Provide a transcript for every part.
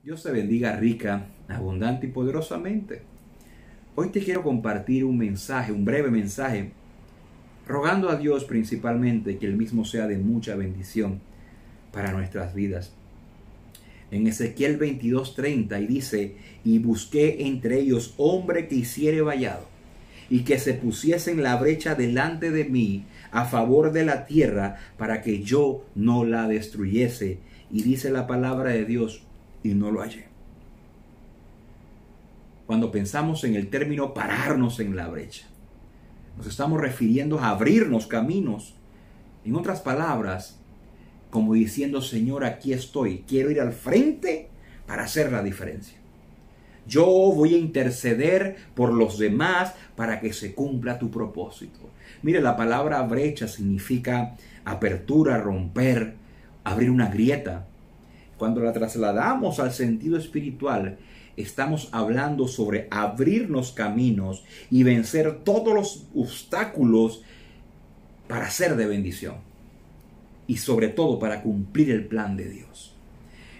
Dios te bendiga rica, abundante y poderosamente. Hoy te quiero compartir un mensaje, un breve mensaje, rogando a Dios principalmente que Él mismo sea de mucha bendición para nuestras vidas. En Ezequiel 22:30 y dice: y busqué entre ellos hombre que hiciere vallado, y que se pusiese en la brecha delante de mí a favor de la tierra, para que yo no la destruyese. Y dice la palabra de Dios, y no lo hallé. Cuando pensamos en el término pararnos en la brecha, nos estamos refiriendo a abrirnos caminos. En otras palabras, como diciendo: Señor, aquí estoy, quiero ir al frente para hacer la diferencia. Yo voy a interceder por los demás para que se cumpla tu propósito. Mire, la palabra brecha significa apertura, romper, abrir una grieta. Cuando la trasladamos al sentido espiritual, estamos hablando sobre abrirnos caminos y vencer todos los obstáculos para ser de bendición. Y sobre todo para cumplir el plan de Dios.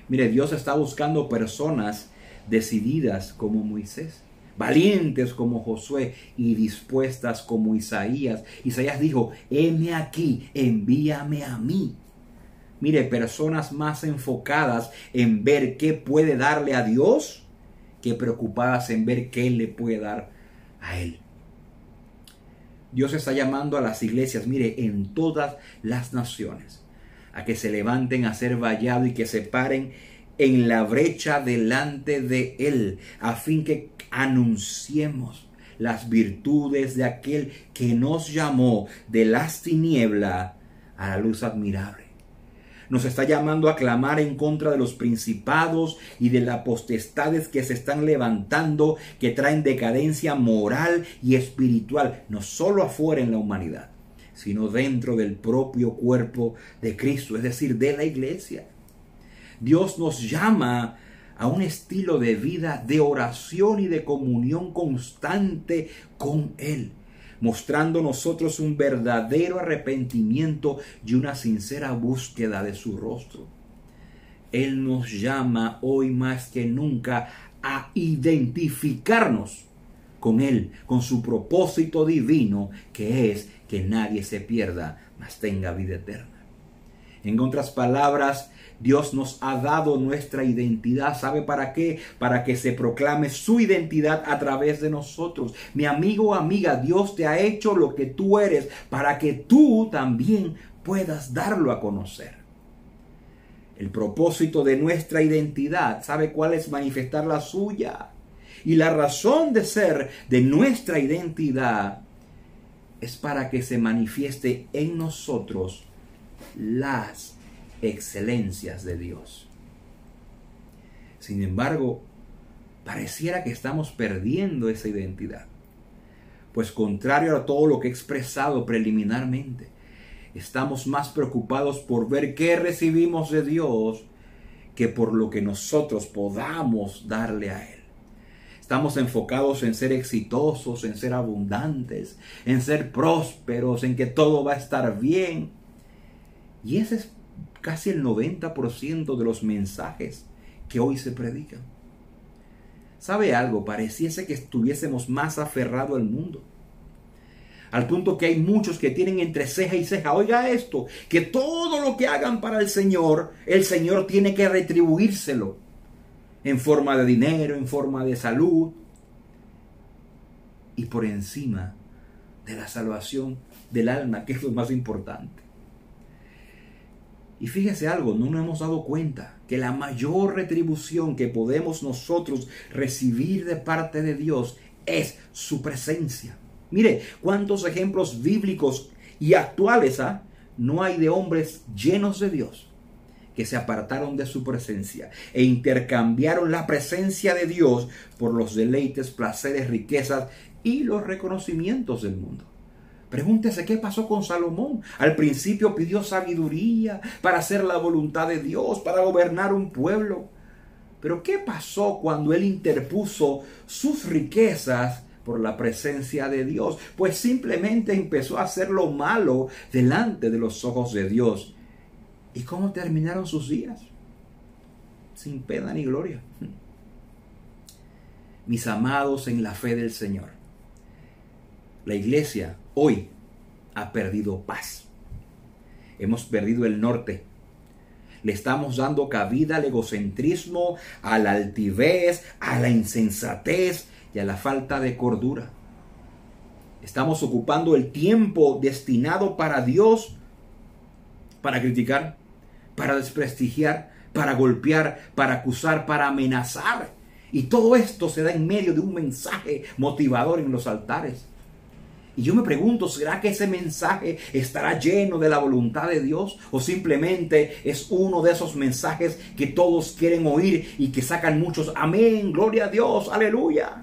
Mire, Dios está buscando personas decididas como Moisés, valientes como Josué y dispuestas como Isaías. Isaías dijo: heme aquí, envíame a mí. Mire, personas más enfocadas en ver qué puede darle a Dios que preocupadas en ver qué Él le puede dar a Él. Dios está llamando a las iglesias, mire, en todas las naciones, a que se levanten a ser vallado y que se paren en la brecha delante de Él, a fin que anunciemos las virtudes de aquel que nos llamó de las tinieblas a la luz admirable. Nos está llamando a clamar en contra de los principados y de las potestades que se están levantando, que traen decadencia moral y espiritual, no solo afuera en la humanidad, sino dentro del propio cuerpo de Cristo, es decir, de la iglesia. Dios nos llama a un estilo de vida de oración y de comunión constante con Él, mostrando nosotros un verdadero arrepentimiento y una sincera búsqueda de su rostro. Él nos llama hoy más que nunca a identificarnos con Él, con su propósito divino, que es que nadie se pierda, mas tenga vida eterna. En otras palabras, Dios nos ha dado nuestra identidad. ¿Sabe para qué? Para que se proclame su identidad a través de nosotros. Mi amigo o amiga, Dios te ha hecho lo que tú eres para que tú también puedas darlo a conocer. El propósito de nuestra identidad, ¿sabe cuál es? Manifestar la suya. Y la razón de ser de nuestra identidad es para que se manifieste en nosotros las excelencias de Dios. Sin embargo, pareciera que estamos perdiendo esa identidad, pues contrario a todo lo que he expresado preliminarmente, estamos más preocupados por ver qué recibimos de Dios que por lo que nosotros podamos darle a Él. Estamos enfocados en ser exitosos, en ser abundantes, en ser prósperos, en que todo va a estar bien. Y ese es casi el 90% de los mensajes que hoy se predican. ¿Sabe algo? Pareciese que estuviésemos más aferrados al mundo. Al punto que hay muchos que tienen entre ceja y ceja: oiga esto, que todo lo que hagan para el Señor tiene que retribuírselo. En forma de dinero, en forma de salud. Y por encima de la salvación del alma, que es lo más importante. Y fíjese algo, no nos hemos dado cuenta que la mayor retribución que podemos nosotros recibir de parte de Dios es su presencia. Mire, cuántos ejemplos bíblicos y actuales no hay de hombres llenos de Dios que se apartaron de su presencia e intercambiaron la presencia de Dios por los deleites, placeres, riquezas y los reconocimientos del mundo. Pregúntese qué pasó con Salomón. Al principio pidió sabiduría para hacer la voluntad de Dios, para gobernar un pueblo. Pero ¿qué pasó cuando él interpuso sus riquezas por la presencia de Dios? Pues simplemente empezó a hacer lo malo delante de los ojos de Dios. ¿Y cómo terminaron sus días? sin pena ni gloria. Mis amados en la fe del Señor, la iglesia hoy ha perdido paz. Hemos perdido el norte. Le estamos dando cabida al egocentrismo, a la altivez, a la insensatez y a la falta de cordura. Estamos ocupando el tiempo destinado para Dios para criticar, para desprestigiar, para golpear, para acusar, para amenazar. Y todo esto se da en medio de un mensaje motivador en los altares. Y yo me pregunto, ¿será que ese mensaje estará lleno de la voluntad de Dios? ¿O simplemente es uno de esos mensajes que todos quieren oír y que sacan muchos amén, gloria a Dios, aleluya?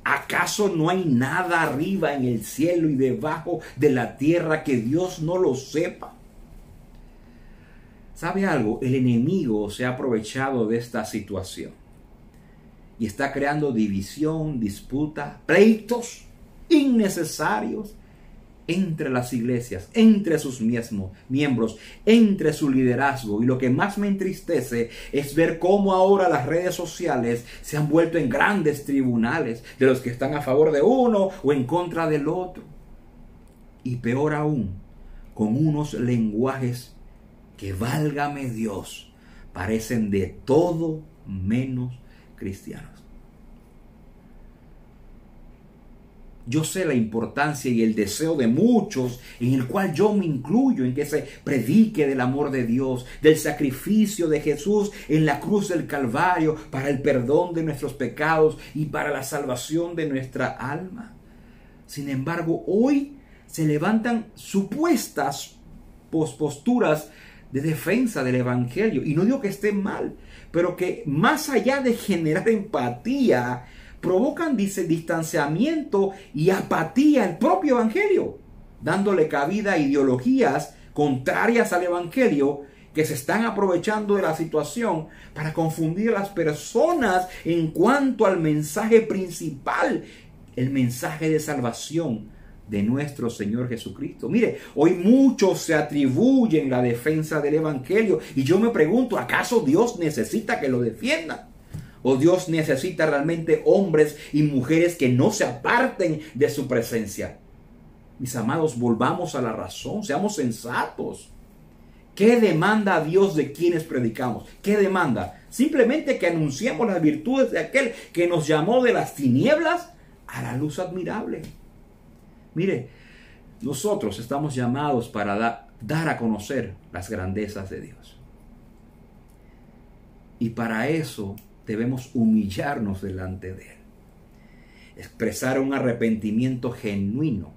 ¿Acaso no hay nada arriba en el cielo y debajo de la tierra que Dios no lo sepa? ¿Sabe algo? El enemigo se ha aprovechado de esta situación y está creando división, disputa, pleitos innecesarios entre las iglesias, entre sus miembros, entre su liderazgo. Y lo que más me entristece es ver cómo ahora las redes sociales se han vuelto en grandes tribunales de los que están a favor de uno o en contra del otro. Y peor aún, con unos lenguajes que, válgame Dios, parecen de todo menos cristianos. Yo sé la importancia y el deseo de muchos, en el cual yo me incluyo, en que se predique del amor de Dios, del sacrificio de Jesús en la cruz del Calvario para el perdón de nuestros pecados y para la salvación de nuestra alma. Sin embargo, hoy se levantan supuestas posturas de defensa del evangelio. Y no digo que esté mal, pero que más allá de generar empatía, provocan distanciamiento y apatía al propio evangelio, dándole cabida a ideologías contrarias al evangelio que se están aprovechando de la situación para confundir a las personas en cuanto al mensaje principal, el mensaje de salvación de nuestro Señor Jesucristo. Mire, hoy muchos se atribuyen la defensa del evangelio y yo me pregunto, ¿acaso Dios necesita que lo defiendan? ¿O Dios necesita realmente hombres y mujeres que no se aparten de su presencia? Mis amados, volvamos a la razón, seamos sensatos. ¿Qué demanda Dios de quienes predicamos? ¿Qué demanda? Simplemente que anunciemos las virtudes de aquel que nos llamó de las tinieblas a la luz admirable. Mire, nosotros estamos llamados para dar a conocer las grandezas de Dios. Y para eso debemos humillarnos delante de Él. Expresar un arrepentimiento genuino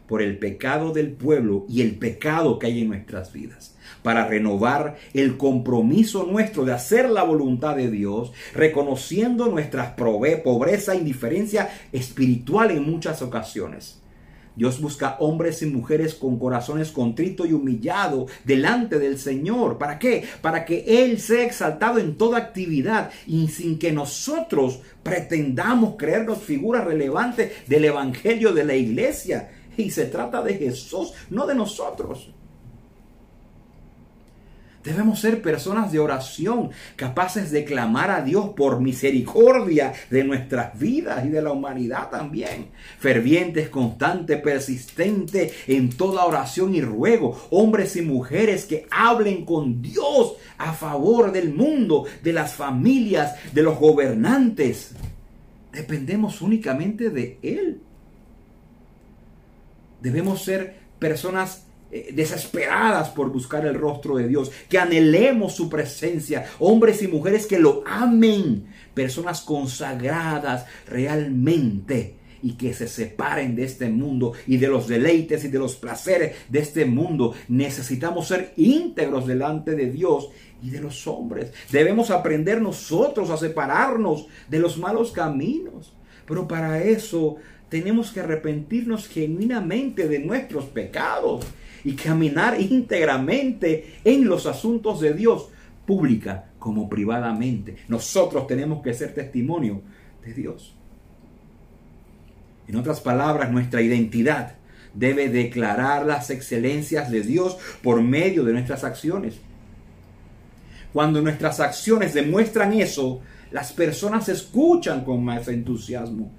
por el pecado del pueblo y el pecado que hay en nuestras vidas, para renovar el compromiso nuestro de hacer la voluntad de Dios, reconociendo nuestra pobreza e indiferencia espiritual en muchas ocasiones. Dios busca hombres y mujeres con corazones contritos y humillados delante del Señor. ¿Para qué? Para que Él sea exaltado en toda actividad y sin que nosotros pretendamos creernos figuras relevantes del evangelio de la iglesia. Y se trata de Jesús, no de nosotros. Debemos ser personas de oración, capaces de clamar a Dios por misericordia de nuestras vidas y de la humanidad también. Fervientes, constantes, persistentes en toda oración y ruego. Hombres y mujeres que hablen con Dios a favor del mundo, de las familias, de los gobernantes. Dependemos únicamente de Él. Debemos ser personas desesperadas por buscar el rostro de Dios, que anhelemos su presencia, hombres y mujeres que lo amen, personas consagradas realmente y que se separen de este mundo y de los deleites y de los placeres de este mundo. Necesitamos ser íntegros delante de Dios y de los hombres. Debemos aprender nosotros a separarnos de los malos caminos, pero para eso tenemos que arrepentirnos genuinamente de nuestros pecados y caminar íntegramente en los asuntos de Dios, pública como privadamente. Nosotros tenemos que ser testimonio de Dios. En otras palabras, nuestra identidad debe declarar las excelencias de Dios por medio de nuestras acciones. Cuando nuestras acciones demuestran eso, las personas escuchan con más entusiasmo.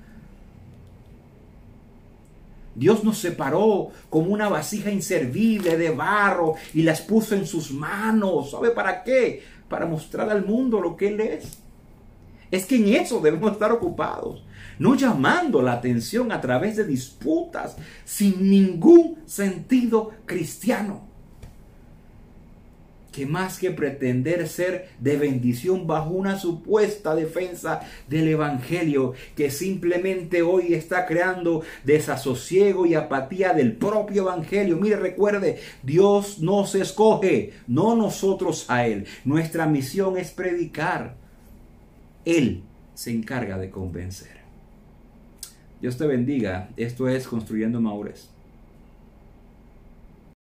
Dios nos separó como una vasija inservible de barro y las puso en sus manos. ¿Sabe para qué? Para mostrar al mundo lo que Él es. Es que en eso debemos estar ocupados, no llamando la atención a través de disputas sin ningún sentido cristiano. Que más que pretender ser de bendición bajo una supuesta defensa del Evangelio, que simplemente hoy está creando desasosiego y apatía del propio Evangelio. Mire, recuerde, Dios nos escoge, no nosotros a Él. Nuestra misión es predicar. Él se encarga de convencer. Dios te bendiga. Esto es Construyendo Madurez.